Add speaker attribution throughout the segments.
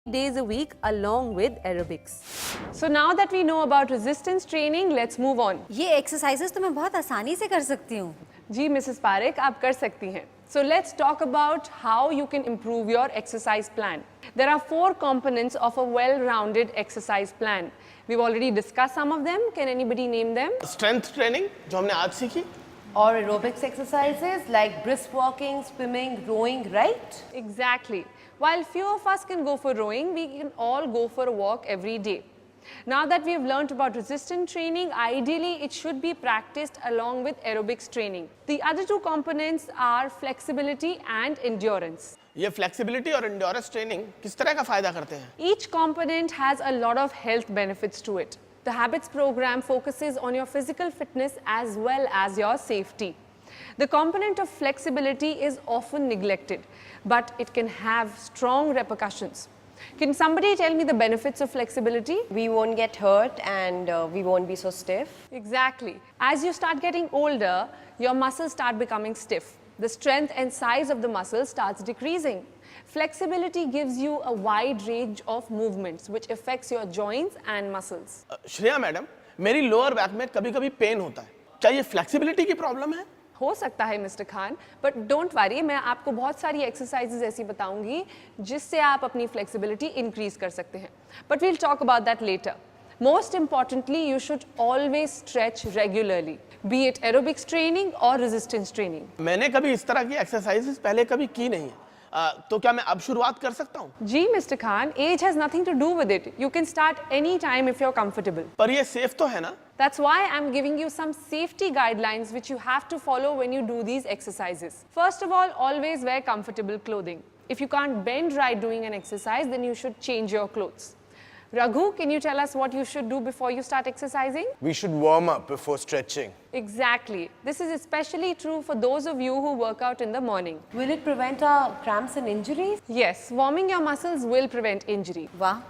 Speaker 1: days a week along with aerobics.
Speaker 2: So now that we know about resistance training, let's move on.
Speaker 1: ये exercises तो मैं बहुत आसानी से कर सकती हूँ.
Speaker 2: जी मिसेस पारेख, आप कर सकती हैं. So let's talk about how you can improve your exercise plan. There are 4 components of a well-rounded exercise plan. We've already discussed some of them. Can anybody name them?
Speaker 3: Strength training, जो हमने आज सीखी.
Speaker 4: Or aerobics exercises like brisk walking, swimming, rowing, right?
Speaker 2: Exactly. While few of us can go for rowing, we can all go for a walk every day. Now that we have learnt about resistance training, ideally it should be practiced along with aerobics training. The other 2 components are flexibility and endurance.
Speaker 3: ये flexibility और endurance training किस तरह का फायदा करते हैं?
Speaker 2: Each component has a lot of health benefits to it. The habits program focuses on your physical fitness as well as your safety. The component of flexibility is often neglected, but it can have strong repercussions. Can somebody tell me the benefits of flexibility?
Speaker 4: We won't get hurt and we won't be so stiff.
Speaker 2: Exactly. As you start getting older, your muscles start becoming stiff. The strength and size of the muscle starts decreasing. Flexibility gives you a wide range of movements which affects your joints and muscles.
Speaker 3: Shreya madam, मेरी lower back में कभी-कभी pen होता है. क्या ये flexibility की problem है?
Speaker 2: हो सकता है mister Khan, but don't worry, मैं आपको बहुत सारी एक्सरसाइजेज ऐसी बताऊंगी जिससे आप अपनी फ्लेक्सिबिलिटी इंक्रीज कर सकते हैं. But we'll talk about that later. Most importantly, you should always stretch regularly, be it aerobics training or resistance training.
Speaker 3: मैंने कभी इस तरह की एक्सरसाइजेस पहले कभी की नहीं है. तो क्या मैं अब शुरुआत कर सकता हूँ?
Speaker 2: जी mister Khan, age has nothing to do with it. You can start any time if you're comfortable.
Speaker 3: पर ये सेफ तो है ना?
Speaker 2: That's why I'm giving you some safety guidelines which you have to follow when you do these exercises. First of all, always wear comfortable clothing. If you can't bend right doing an exercise, then you should change your clothes. Raghu, can you tell us what you should do before you start exercising?
Speaker 5: We should warm up before stretching.
Speaker 2: Exactly. This is especially true for those of you who work out in the morning.
Speaker 4: Will it prevent our cramps and injuries?
Speaker 2: Yes, warming your muscles will prevent injury.
Speaker 1: वाह,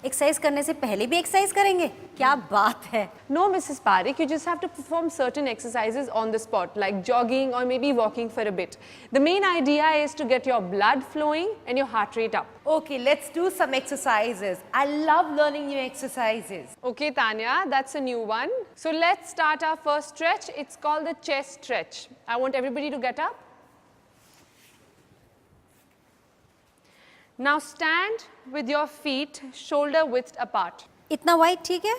Speaker 1: exercise करने से पहले भी exercise करेंगे? क्या बात है?
Speaker 2: No, Mrs. Parekh, you just have to perform certain exercises on the spot, like jogging or maybe walking for a bit. The main idea is to get your blood flowing and your heart rate up.
Speaker 4: Okay, let's do some exercises. I love learning new exercises.
Speaker 2: Okay, Tanya, that's a new one. So let's start our first stretch. It's called the chest stretch. I want everybody to get up. Now stand with your feet shoulder width apart.
Speaker 1: इतना wide ठीक है?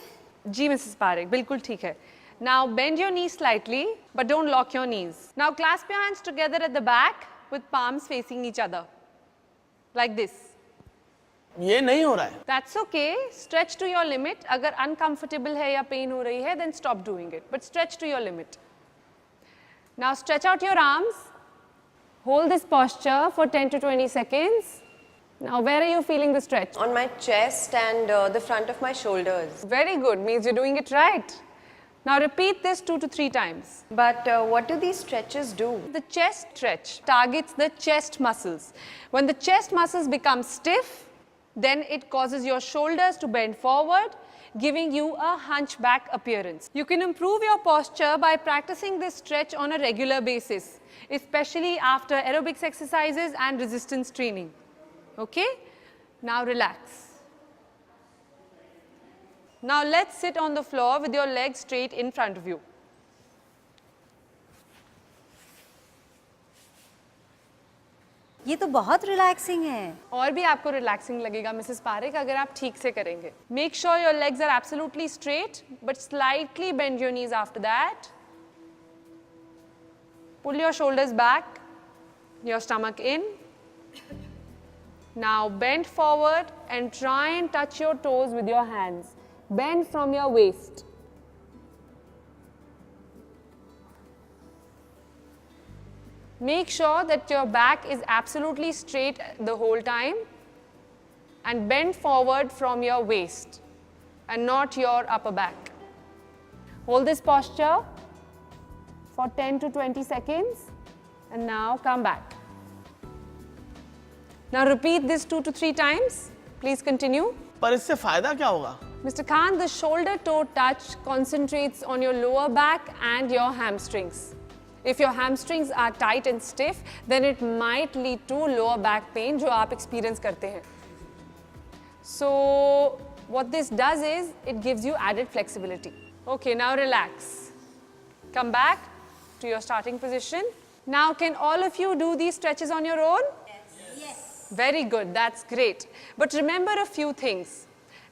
Speaker 2: जी Mrs. Parekh, बिल्कुल ठीक है. Now bend your knees slightly, but don't lock your knees. Now clasp your hands together at the back with palms facing each other, like this.
Speaker 3: ये नहीं हो रहा है.
Speaker 2: That's okay. Stretch to your limit. अगर uncomfortable है या pain हो रही है, then stop doing it. But stretch to your limit. Now stretch out your arms. Hold this posture for 10 to 20 seconds. Now, where are you feeling the stretch?
Speaker 4: On my chest and the front of my shoulders.
Speaker 2: Very good, means you're doing it right. Now repeat this 2 to 3 times.
Speaker 4: But what do these stretches do?
Speaker 2: The chest stretch targets the chest muscles. When the chest muscles become stiff, then it causes your shoulders to bend forward, giving you a hunchback appearance. You can improve your posture by practicing this stretch on a regular basis, especially after aerobics exercises and resistance training. Okay? Now relax. Now let's sit on the floor with your legs straight in front of you.
Speaker 1: ये तो बहुत relaxing है.
Speaker 2: और भी आपको relaxing लगेगा Mrs Parekh अगर आप ठीक से करेंगे. Make sure your legs are absolutely straight, but slightly bend your knees after that. Pull your shoulders back, your stomach in. Now bend forward and try and touch your toes with your hands. Bend from your waist. Make sure that your back is absolutely straight the whole time and bend forward from your waist and not your upper back. Hold this posture for 10 to 20 seconds and now come back. Now repeat this 2 to 3 times. Please continue.
Speaker 3: पर इससे फायदा क्या होगा?
Speaker 2: Mr. Khan, the shoulder toe touch concentrates on your lower back and your hamstrings. If your hamstrings are tight and stiff, then it might lead to lower back pain जो आप experience करते हैं. So what this does is it gives you added flexibility. Okay, now relax. Come back to your starting position. Now can all of you do these stretches on your own?
Speaker 1: Yes.
Speaker 2: Very good, that's great. But remember a few things.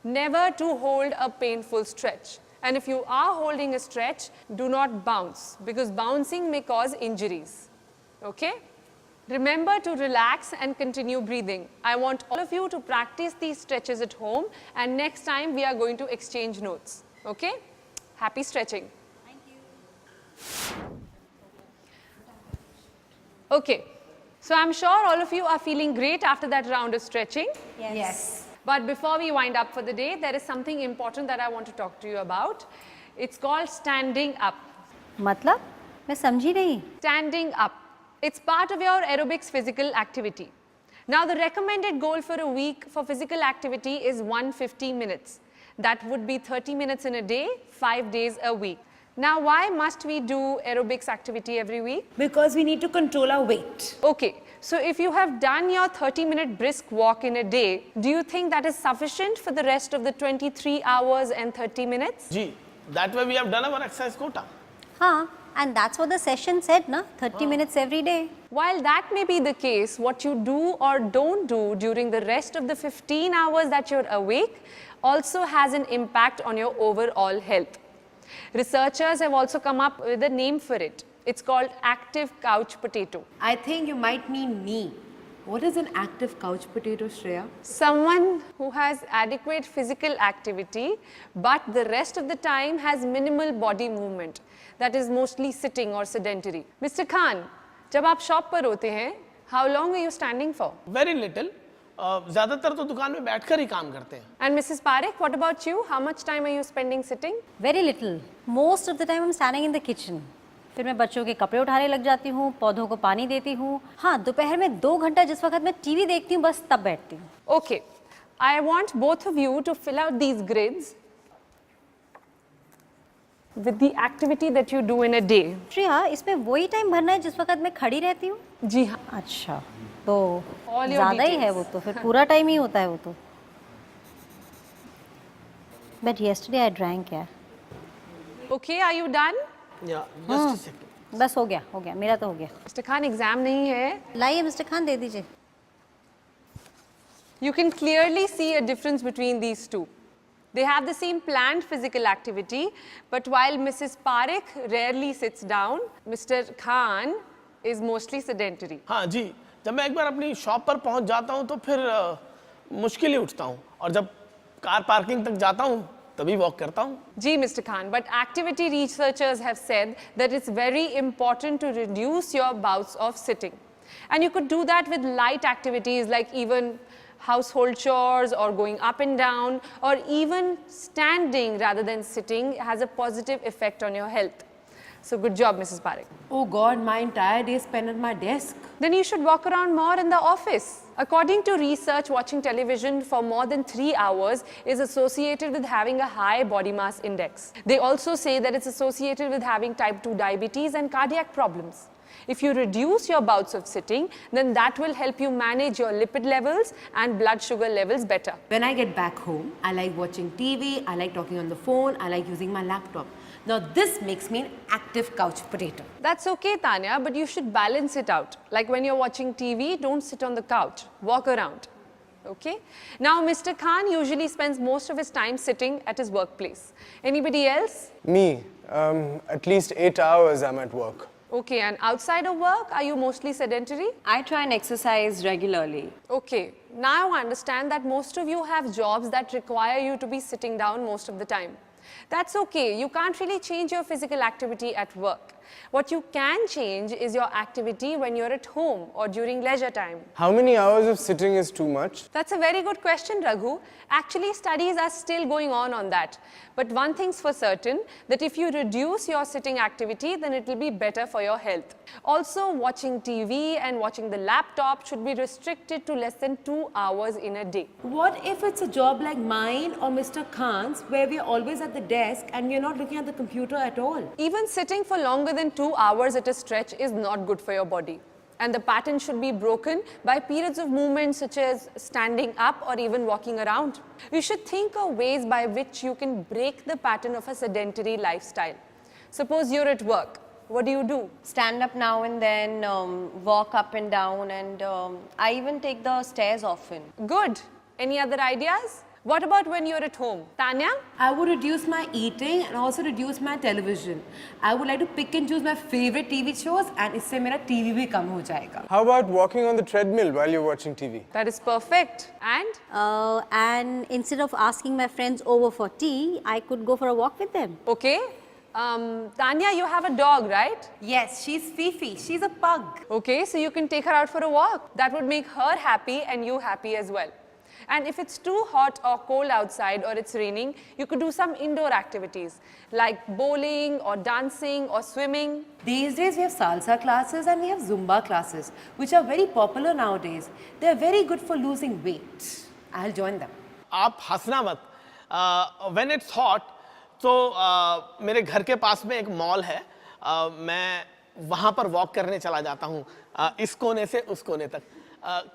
Speaker 2: Never to hold a painful stretch. And if you are holding a stretch, do not bounce because bouncing may cause injuries. Okay? Remember to relax and continue breathing. I want all of you to practice these stretches at home, and next time we are going to exchange notes. Okay? Happy stretching.
Speaker 1: Thank you.
Speaker 2: Okay. So I'm sure all of you are feeling great after that round of stretching.
Speaker 1: Yes.
Speaker 2: But before we wind up for the day, there is something important that I want to talk to you about. It's called standing up.
Speaker 1: मतलब मैं समझी नहीं.
Speaker 2: Standing up. It's part of your aerobics physical activity. Now the recommended goal for a week for physical activity is 150 minutes. That would be 30 minutes in a day, 5 days a week. Now why must we do aerobics activity every week?
Speaker 4: Because we need to control our weight.
Speaker 2: Okay, so if you have done your 30-minute brisk walk in a day, do you think that is sufficient for the rest of the 23 hours and 30 minutes?
Speaker 3: Ji, that way we have done our exercise quota.
Speaker 1: हाँ, and that's what the session said, na? 30 minutes every day.
Speaker 2: While that may be the case, what you do or don't do during the rest of the 15 hours that you're awake also has an impact on your overall health. Researchers have also come up with a name for it. It's called active couch potato.
Speaker 4: I think you might mean me. What is an active couch potato, Shreya?
Speaker 2: Someone who has adequate physical activity, but the rest of the time has minimal body movement. That is mostly sitting or sedentary. Mr. Khan, जब आप shop पर होते हैं, how long are you standing for?
Speaker 3: Very little. ज़्यादातर तो दुकान में बैठकर ही काम करते हैं.
Speaker 2: And Mrs. Parekh, what about you? How much time are you spending sitting?
Speaker 1: Very little. Most of the time I'm standing in the kitchen. फिर मैं बच्चों के कपड़े उठाने लग जाती हूँ, पौधों को पानी देती हूँ. हाँ, दोपहर में 2 घंटा जिस वक्त मैं टीवी देखती हूँ, बस तब बैठती हूँ.
Speaker 2: Okay, I want both of you to fill out these grids with the activity that you do in a day.
Speaker 1: Shreya, इसमें वही टाइम भरना है जिस वक्त मैं खड़ी रहती हूँ?
Speaker 2: जी हाँ.
Speaker 1: अच्छा, तो
Speaker 2: All your
Speaker 1: ज़्यादा ही है
Speaker 2: details.
Speaker 1: वो तो, फिर पूरा टाइम ही होता है वो तो. But yesterday I drank, yeah.
Speaker 2: Okay, are you done?
Speaker 3: Yeah, just a second.
Speaker 1: बस हो गया, मेरा तो हो गया.
Speaker 2: Mr. Khan, exam नहीं है.
Speaker 1: लाइए मिस्टर खान, दे दीजिए.
Speaker 2: You can clearly see a difference between these two. They have the same planned physical activity, but while Mrs. Parekh rarely sits down, Mr. Khan is mostly sedentary.
Speaker 3: हाँ जी, जब मैं एक बार अपनी shop पर पहुंच जाता हूं तो फिर मुश्किल ही उठता हूं, और जब कार पार्किंग तक जाता हूं तभी वॉक करता हूं.
Speaker 2: Gee, Mr. Khan, but activity researchers have said that it's very important to reduce your bouts of sitting. And you could do that with light activities like even household chores or going up and down, or even standing rather than sitting has a positive effect on your health. So good job, Mrs. Parekh.
Speaker 4: Oh God, my entire day is spent at my desk.
Speaker 2: Then you should walk around more in the office. According to research, watching television for more than 3 hours is associated with having a high body mass index. They also say that it's associated with having type 2 diabetes and cardiac problems. If you reduce your bouts of sitting, then that will help you manage your lipid levels and blood sugar levels better.
Speaker 4: When I get back home, I like watching TV, I like talking on the phone, I like using my laptop. Now this makes me an active couch potato.
Speaker 2: That's okay, Tanya, but you should balance it out. Like when you're watching TV, don't sit on the couch, walk around. Okay? Now, Mr. Khan usually spends most of his time sitting at his workplace. Anybody else?
Speaker 5: Me, at least 8 hours I'm at work.
Speaker 2: Okay, and outside of work, are you mostly sedentary?
Speaker 6: I try and exercise regularly.
Speaker 2: Okay, now I understand that most of you have jobs that require you to be sitting down most of the time. That's okay, you can't really change your physical activity at work. What you can change is your activity when you're at home or during leisure time.
Speaker 5: How many hours of sitting is too much?
Speaker 2: That's a very good question, Raghu. Actually, studies are still going on that. But one thing's for certain, that if you reduce your sitting activity, then it will be better for your health. Also, watching TV and watching the laptop should be restricted to less than 2 hours in a day.
Speaker 4: What if it's a job like mine or Mr. Khan's, where we're always at the desk and we're not looking at the computer at all?
Speaker 2: Even sitting for longer than 2 hours at a stretch is not good for your body. And the pattern should be broken by periods of movement such as standing up or even walking around. You should think of ways by which you can break the pattern of a sedentary lifestyle. Suppose you're at work. What do?
Speaker 6: Stand up now and then, walk up and down, and I even take the stairs often.
Speaker 2: Good. Any other ideas? What about when you're at home? Tanya?
Speaker 4: I would reduce my eating and also reduce my television. I would like to pick and choose my favorite TV shows, and इससे मेरा TV भी कम हो जाएगा.
Speaker 5: How about walking on the treadmill while you're watching TV?
Speaker 2: That is perfect. And?
Speaker 1: And instead of asking my friends over for tea, I could go for a walk with them.
Speaker 2: Okay. Tanya, you have a dog, right?
Speaker 4: Yes, she's Fifi. She's a pug.
Speaker 2: Okay, so you can take her out for a walk. That would make her happy and you happy as well. And if it's too hot or cold outside or it's raining, you could do some indoor activities like bowling or dancing or swimming.
Speaker 4: These days we have salsa classes and we have Zumba classes, which are very popular nowadays. They are very good for losing weight. I'll join them.
Speaker 3: आप हंसना मत. When it's hot, तो मेरे घर के पास में एक mall है. मैं वहाँ पर वॉक करने चला जाता हूँ, इस कोने से उस कोने तक.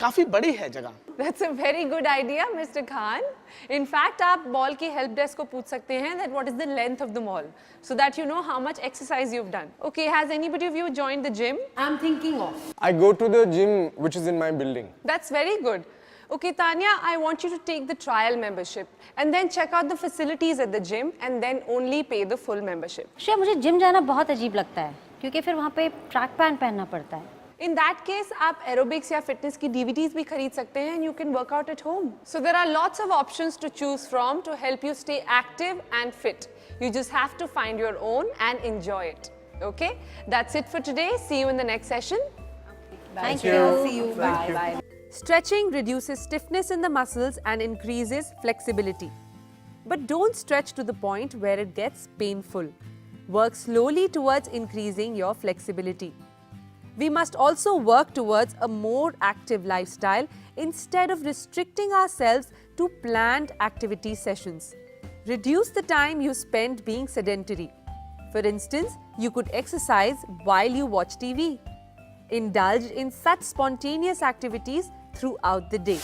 Speaker 3: काफी बड़ी है जगह.
Speaker 2: That's a very good idea, Mr. Khan. In fact, आप mall की help desk को पूछ सकते हैं that what is the length of the mall, so that you know how much exercise you've done. Okay, has anybody of you joined the gym?
Speaker 4: I'm thinking of.
Speaker 5: I go to the gym which is in my building.
Speaker 2: That's very good. Okay, Tanya, I want you to take the trial membership and then check out the facilities at the gym and then only pay the full membership.
Speaker 1: Shreya, मुझे gym जाना बहुत अजीब लगता है क्योंकि फिर वहाँ पे ट्रैक पैंट पहनना पड़ता है.
Speaker 2: In that case, आप aerobics या fitness की DVDs भी खरीद सकते हैं and you can work out at home. So there are lots of options to choose from to help you stay active and fit. You just have to find your own and enjoy it. Okay? That's it for today. See you in the next session.
Speaker 1: Thank you.
Speaker 4: See you. Bye. Bye.
Speaker 2: Stretching reduces stiffness in the muscles and increases flexibility. But don't stretch to the point where it gets painful. Work slowly towards increasing your flexibility. We must also work towards a more active lifestyle instead of restricting ourselves to planned activity sessions. Reduce the time you spend being sedentary. For instance, you could exercise while you watch TV. Indulge in such spontaneous activities throughout the day.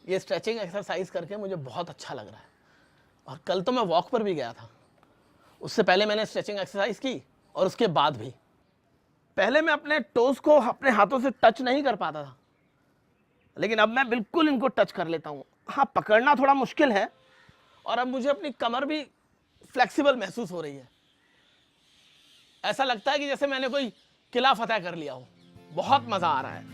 Speaker 3: ये stretching exercise करके मुझे बहुत अच्छा लग रहा है. और कल तो मैं वॉक पर भी गया था. उससे पहले मैंने स्ट्रेचिंग एक्सरसाइज की और उसके बाद भी. पहले मैं अपने टोज को अपने हाथों से टच नहीं कर पाता था, लेकिन अब मैं बिल्कुल इनको टच कर लेता हूँ. हाँ, पकड़ना थोड़ा मुश्किल है और अब मुझे अपनी कमर भी फ्लेक्सिबल महसूस हो रही है. ऐसा लगता है कि जैसे मैंने कोई किला फतह कर लिया हो. बहुत मजा आ रहा है.